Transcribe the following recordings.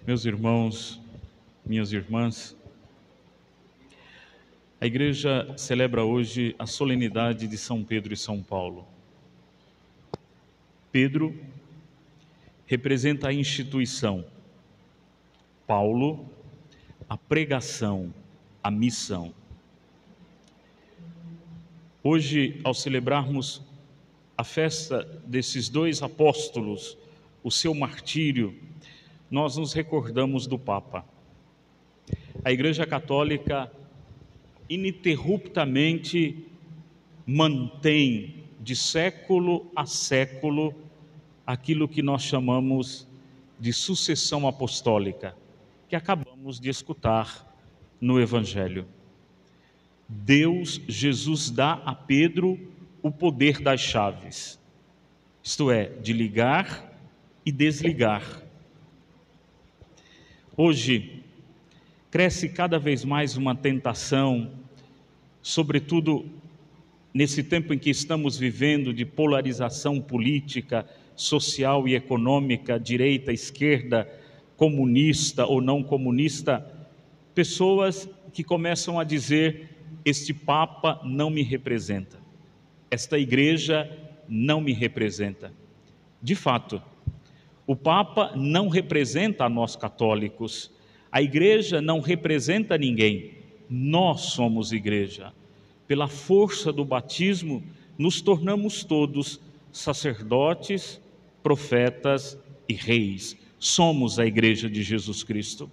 Meus irmãos, minhas irmãs, a igreja celebra hoje a solenidade de São Pedro e São Paulo. Pedro representa a instituição, Paulo, a pregação, a missão. Hoje, ao celebrarmos a festa desses dois apóstolos, o seu martírio, nós nos recordamos do Papa. A Igreja Católica ininterruptamente mantém de século a século aquilo que nós chamamos de sucessão apostólica, que acabamos de escutar no Evangelho. Jesus dá a Pedro o poder das chaves, isto é, de ligar e desligar. Hoje, cresce cada vez mais uma tentação, sobretudo nesse tempo em que estamos vivendo de polarização política, social e econômica, direita, esquerda, comunista ou não comunista, pessoas que começam a dizer: este Papa não me representa, esta igreja não me representa. De fato, o Papa não representa a nós católicos, a igreja não representa ninguém, nós somos igreja. Pela força do batismo, nos tornamos todos sacerdotes, profetas e reis. Somos a igreja de Jesus Cristo.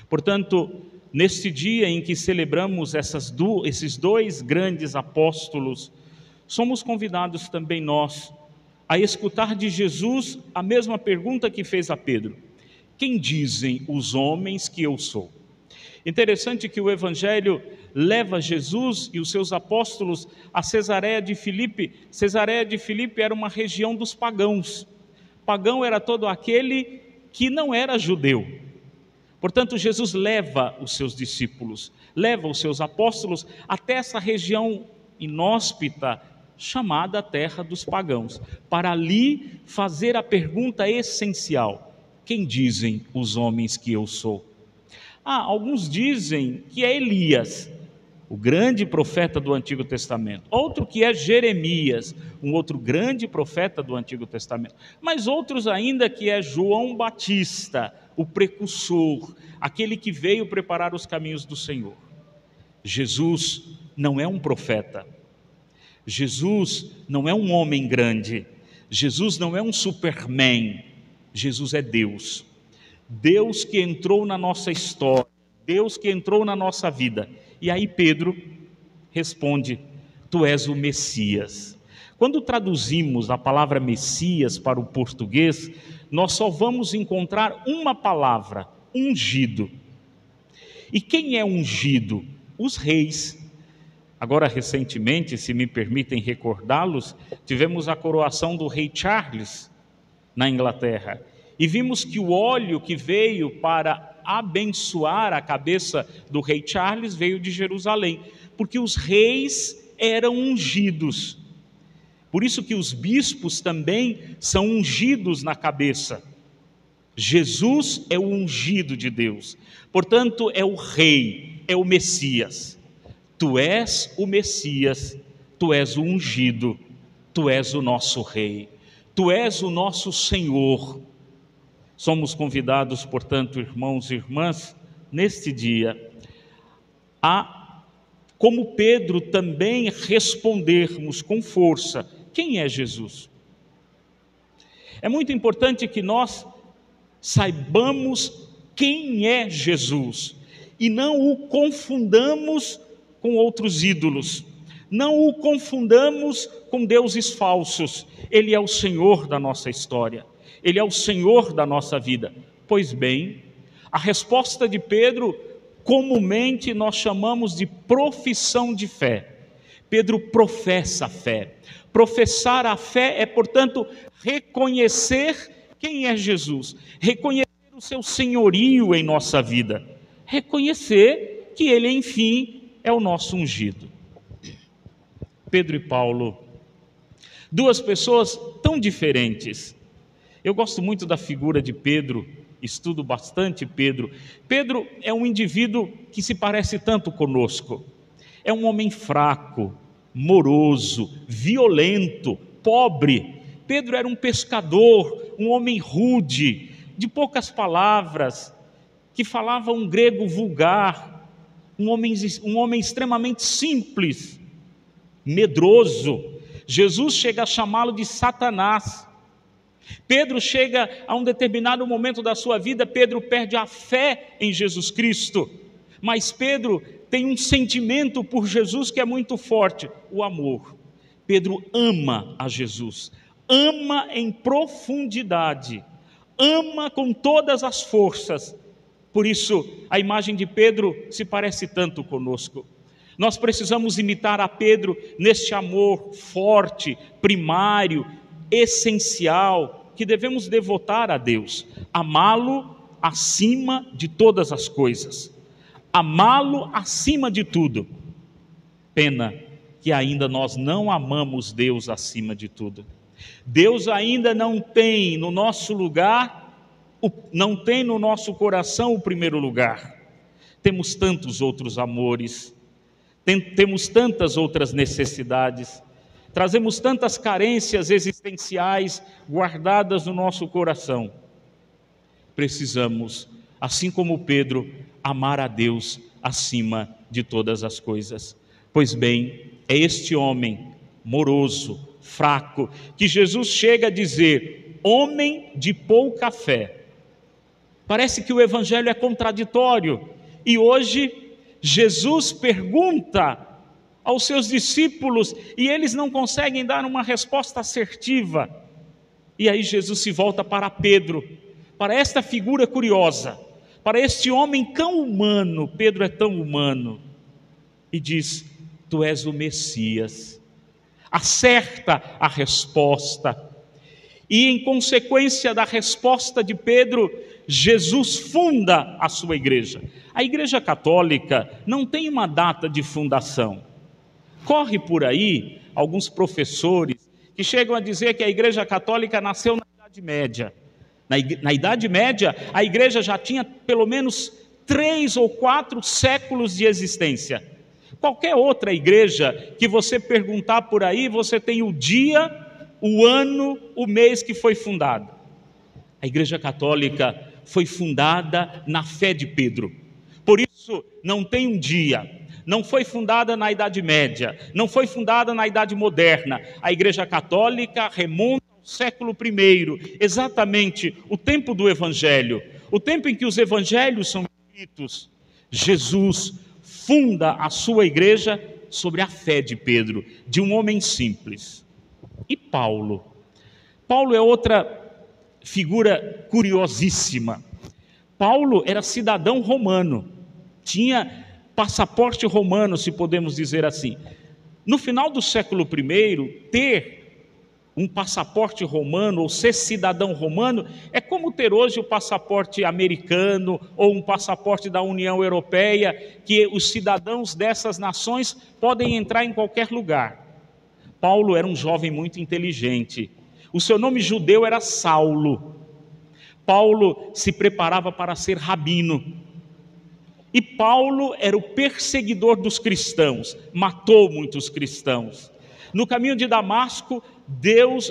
Portanto, neste dia em que celebramos esses dois grandes apóstolos, somos convidados também nós a escutar de Jesus a mesma pergunta que fez a Pedro: quem dizem os homens que eu sou? Interessante que o Evangelho leva Jesus e os seus apóstolos a Cesareia de Filipe. Cesareia de Filipe era uma região dos pagãos. Pagão era todo aquele que não era judeu. Portanto, Jesus leva os seus discípulos, leva os seus apóstolos até essa região inóspita, chamada Terra dos Pagãos, para ali fazer a pergunta essencial: quem dizem os homens que eu sou? Alguns dizem que é Elias, o grande profeta do Antigo Testamento. Outro que é Jeremias, um outro grande profeta do Antigo Testamento. Mas outros ainda que é João Batista, o precursor, aquele que veio preparar os caminhos do Senhor. Jesus não é um profeta. Jesus não é um homem grande. Jesus não é um Superman. Jesus é Deus. Deus que entrou na nossa história, Deus que entrou na nossa vida. E aí Pedro responde: tu és o Messias. Quando traduzimos a palavra Messias para o português, nós só vamos encontrar uma palavra: ungido. E quem é ungido? Os reis. Agora, recentemente, se me permitem recordá-los, tivemos a coroação do rei Charles na Inglaterra. E vimos que o óleo que veio para abençoar a cabeça do rei Charles veio de Jerusalém, porque os reis eram ungidos. Por isso que os bispos também são ungidos na cabeça. Jesus é o ungido de Deus, portanto é o rei, é o Messias. Tu és o Messias, tu és o ungido, tu és o nosso rei, tu és o nosso Senhor. Somos convidados, portanto, irmãos e irmãs, neste dia, a, como Pedro, também respondermos com força: quem é Jesus? É muito importante que nós saibamos quem é Jesus e não o confundamos com outros ídolos, não o confundamos com deuses falsos. Ele é o Senhor da nossa história. Ele é o Senhor da nossa vida. Pois bem, a resposta de Pedro, comumente nós chamamos de profissão de fé. Pedro professa a fé. Professar a fé é, portanto, reconhecer quem é Jesus, reconhecer o seu senhorio em nossa vida, reconhecer que ele, enfim, é o nosso ungido. Pedro e Paulo, duas pessoas tão diferentes, Eu gosto muito da figura de Pedro, estudo bastante Pedro. Pedro é um indivíduo que se parece tanto conosco. É um homem fraco, moroso, violento, pobre. Pedro era um pescador, um homem rude, de poucas palavras, que falava um grego vulgar, um homem extremamente simples, medroso. Jesus chega a chamá-lo de Satanás. Pedro chega a um determinado momento da sua vida, Pedro perde a fé em Jesus Cristo, mas Pedro tem um sentimento por Jesus que é muito forte, o amor. Pedro ama a Jesus, ama em profundidade, ama com todas as forças. Por isso, a imagem de Pedro se parece tanto conosco. Nós precisamos imitar a Pedro neste amor forte, primário, essencial, que devemos devotar a Deus, amá-lo acima de todas as coisas, amá-lo acima de tudo. Pena que ainda nós não amamos Deus acima de tudo. Deus ainda não tem no nosso lugar, não tem no nosso coração o primeiro lugar. Temos tantos outros amores, temos tantas outras necessidades, trazemos tantas carências existenciais guardadas no nosso coração. Precisamos, assim como Pedro, amar a Deus acima de todas as coisas. Pois bem, é este homem moroso, fraco, que Jesus chega a dizer, homem de pouca fé. Parece que o evangelho é contraditório, e hoje Jesus pergunta aos seus discípulos, e eles não conseguem dar uma resposta assertiva. E aí Jesus se volta para Pedro, para esta figura curiosa, para este homem tão humano, Pedro é tão humano, e diz, tu és o Messias. Acerta a resposta, e em consequência da resposta de Pedro, Jesus funda a sua igreja. A Igreja Católica não tem uma data de fundação. Corre por aí alguns professores que chegam a dizer que a Igreja Católica nasceu na Idade Média. Na Idade Média, a igreja já tinha pelo menos 3 ou 4 séculos de existência. Qualquer outra igreja que você perguntar por aí, você tem o dia, o ano, o mês que foi fundado. A Igreja Católica foi fundada na fé de Pedro. Por isso, não tem um dia, não foi fundada na Idade Média, não foi fundada na Idade Moderna. A Igreja Católica remonta ao século I, exatamente o tempo do Evangelho, o tempo em que os Evangelhos são escritos. Jesus funda a sua igreja sobre a fé de Pedro, de um homem simples. E Paulo? Paulo é outra figura curiosíssima. Paulo era cidadão romano, tinha passaporte romano, se podemos dizer assim. No final do século I, ter um passaporte romano ou ser cidadão romano é como ter hoje o passaporte americano ou um passaporte da União Europeia, que os cidadãos dessas nações podem entrar em qualquer lugar. Paulo era um jovem muito inteligente. O seu nome judeu era Saulo. Paulo se preparava para ser rabino. E Paulo era o perseguidor dos cristãos, matou muitos cristãos. No caminho de Damasco,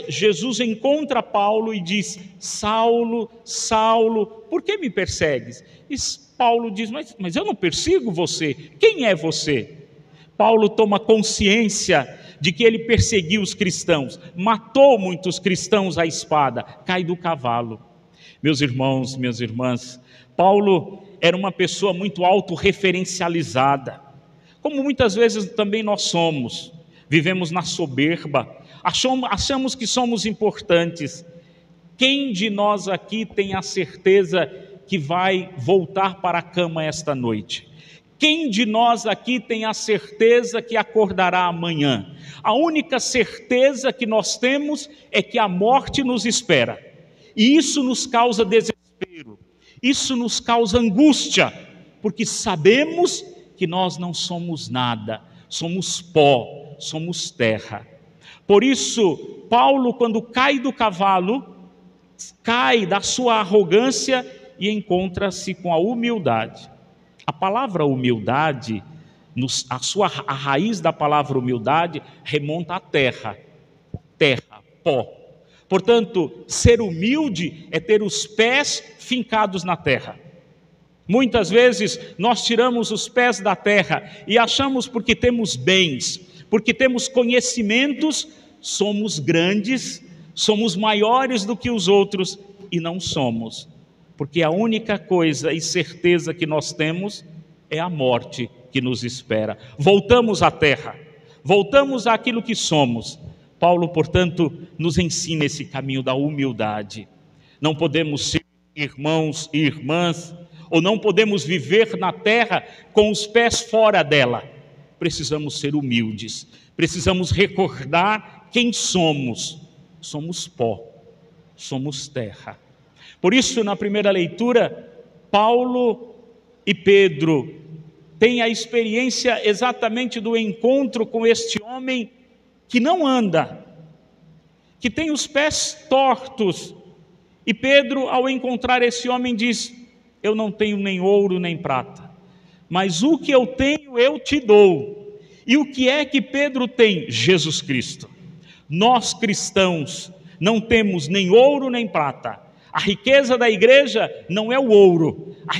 Jesus encontra Paulo e diz, Saulo, Saulo, por que me persegues? E Paulo diz, mas eu não persigo você, quem é você? Paulo toma consciência de que ele perseguiu os cristãos, matou muitos cristãos à espada, cai do cavalo. Meus irmãos, minhas irmãs, Paulo era uma pessoa muito autorreferencializada, como muitas vezes também nós somos. Vivemos na soberba, achamos que somos importantes. Quem de nós aqui tem a certeza que vai voltar para a cama esta noite? Quem de nós aqui tem a certeza que acordará amanhã? A única certeza que nós temos é que a morte nos espera. E isso nos causa desespero, isso nos causa angústia, porque sabemos que nós não somos nada, somos pó, somos terra. Por isso, Paulo, quando cai do cavalo, cai da sua arrogância e encontra-se com a humildade. A palavra humildade, a raiz da palavra humildade remonta à terra, pó. Portanto, ser humilde é ter os pés fincados na terra. Muitas vezes nós tiramos os pés da terra e achamos porque temos bens, porque temos conhecimentos, somos grandes, somos maiores do que os outros, e não somos. Porque a única coisa e certeza que nós temos é a morte que nos espera. Voltamos à terra, voltamos àquilo que somos. Paulo, portanto, nos ensina esse caminho da humildade. Não podemos ser irmãos e irmãs, ou não podemos viver na terra com os pés fora dela. Precisamos ser humildes, precisamos recordar quem somos. Somos pó, somos terra. Por isso, na primeira leitura, Paulo e Pedro têm a experiência exatamente do encontro com este homem que não anda, que tem os pés tortos. E Pedro, ao encontrar esse homem, diz: eu não tenho nem ouro nem prata, mas o que eu tenho eu te dou. E o que é que Pedro tem? Jesus Cristo. Nós cristãos não temos nem ouro nem prata. A riqueza da igreja não é o ouro, a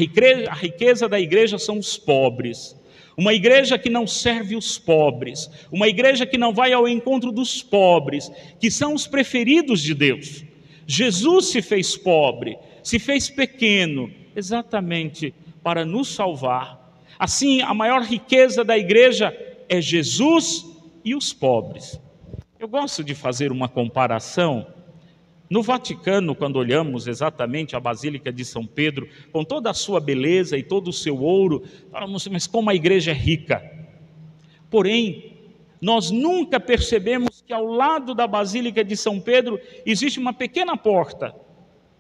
riqueza da igreja são os pobres. Uma igreja que não serve os pobres, uma igreja que não vai ao encontro dos pobres, que são os preferidos de Deus. Jesus se fez pobre, se fez pequeno, exatamente para nos salvar. Assim, a maior riqueza da igreja é Jesus e os pobres. Eu gosto de fazer uma comparação. No Vaticano, quando olhamos exatamente a Basílica de São Pedro, com toda a sua beleza e todo o seu ouro, falamos: mas como a igreja é rica. Porém, nós nunca percebemos que ao lado da Basílica de São Pedro existe uma pequena porta,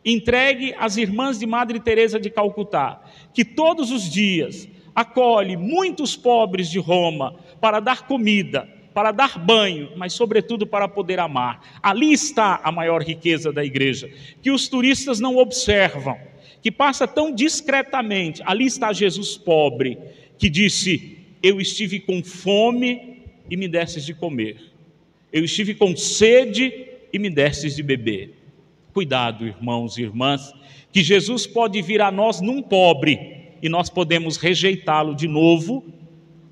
entregue às irmãs de Madre Teresa de Calcutá, que todos os dias acolhe muitos pobres de Roma para dar comida, para dar banho, mas sobretudo para poder amar. Ali está a maior riqueza da igreja, que os turistas não observam, que passa tão discretamente. Ali está Jesus pobre, que disse: eu estive com fome e me destes de comer, eu estive com sede e me destes de beber. Cuidado, irmãos e irmãs, que Jesus pode vir a nós num pobre, e nós podemos rejeitá-lo de novo,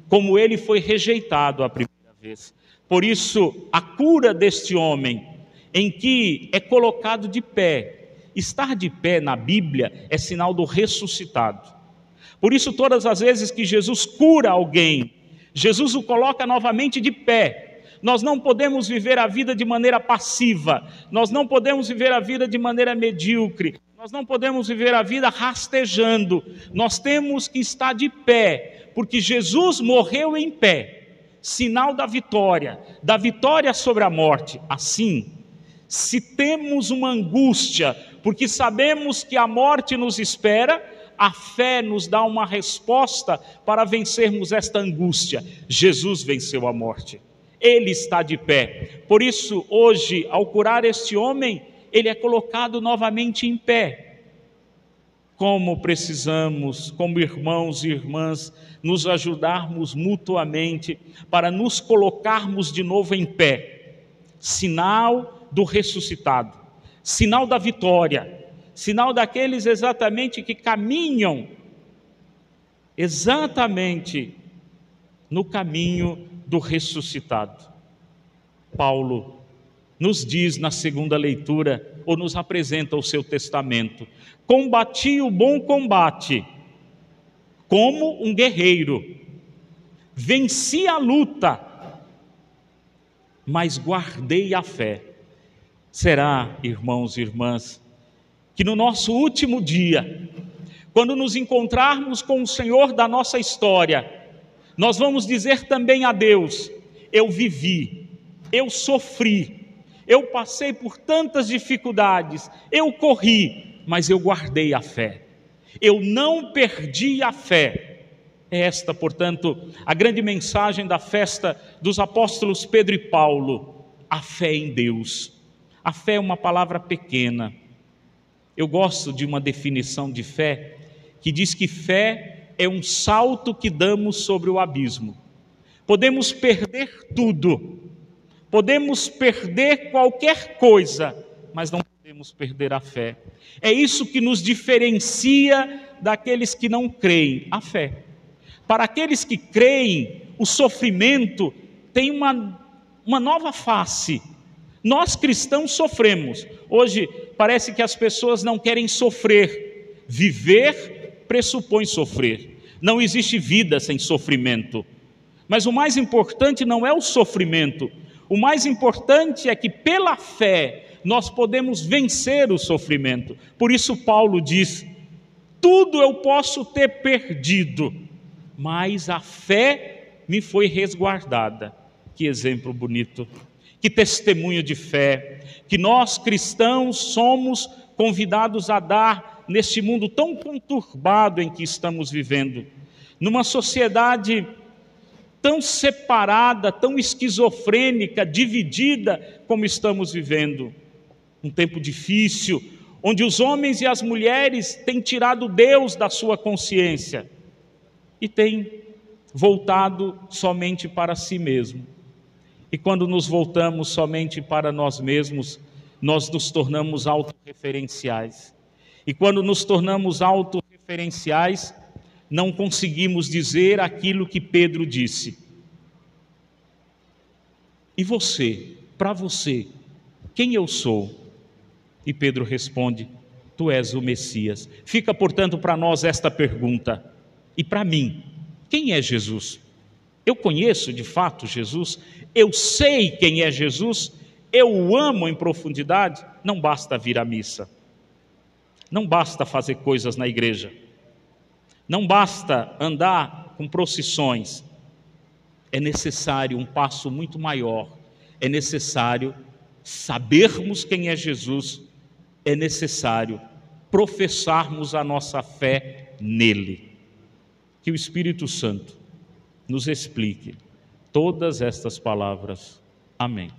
como ele foi rejeitado a primeira vez. Por isso, a cura deste homem, em que é colocado de pé. Estar de pé na Bíblia é sinal do ressuscitado. Por isso, todas as vezes que Jesus cura alguém, Jesus o coloca novamente de pé. Nós não podemos viver a vida de maneira passiva, nós não podemos viver a vida de maneira medíocre, nós não podemos viver a vida rastejando, nós temos que estar de pé, porque Jesus morreu em pé, sinal da vitória sobre a morte. Assim, se temos uma angústia, porque sabemos que a morte nos espera, a fé nos dá uma resposta para vencermos esta angústia. Jesus venceu a morte, ele está de pé. Por isso, hoje, ao curar este homem, ele é colocado novamente em pé. Como precisamos, como irmãos e irmãs, nos ajudarmos mutuamente para nos colocarmos de novo em pé. Sinal do ressuscitado, sinal da vitória, sinal daqueles exatamente que caminham exatamente no caminho do ressuscitado. Paulo nos diz na segunda leitura, ou nos apresenta o seu testamento: combati o bom combate, como um guerreiro, venci a luta, mas guardei a fé. Será, irmãos e irmãs, que no nosso último dia, quando nos encontrarmos com o Senhor da nossa história, nós vamos dizer também a Deus: eu vivi, eu sofri, eu passei por tantas dificuldades, eu corri, mas eu guardei a fé, eu não perdi a fé. É esta, portanto, a grande mensagem da festa dos apóstolos Pedro e Paulo: a fé em Deus. A fé é uma palavra pequena, Eu gosto de uma definição de fé que diz que fé é um salto que damos sobre o abismo. Podemos perder tudo, podemos perder qualquer coisa, mas não podemos perder a fé. É isso que nos diferencia daqueles que não creem, a fé. Para aqueles que creem, o sofrimento tem uma nova face. Nós cristãos sofremos. Hoje parece que as pessoas não querem sofrer. Viver pressupõe sofrer. Não existe vida sem sofrimento. Mas o mais importante não é o sofrimento. O mais importante é que pela fé nós podemos vencer o sofrimento. Por isso Paulo diz: tudo eu posso ter perdido, mas a fé me foi resguardada. Que exemplo bonito, que testemunho de fé, que nós cristãos somos convidados a dar neste mundo tão conturbado em que estamos vivendo, numa sociedade tão separada, tão esquizofrênica, dividida como estamos vivendo. Um tempo difícil, onde os homens e as mulheres têm tirado Deus da sua consciência e têm voltado somente para si mesmo. E quando nos voltamos somente para nós mesmos, nós nos tornamos autorreferenciais. E quando nos tornamos autorreferenciais, não conseguimos dizer aquilo que Pedro disse. E você, para você, quem eu sou? E Pedro responde: tu és o Messias. Fica, portanto, para nós esta pergunta. E para mim, quem é Jesus? Eu conheço de fato Jesus? Eu sei quem é Jesus? Eu o amo em profundidade? Não basta vir à missa. Não basta fazer coisas na igreja. Não basta andar com procissões. É necessário um passo muito maior. É necessário sabermos quem é Jesus. É necessário professarmos a nossa fé nele. Que o Espírito Santo nos explique todas estas palavras. Amém.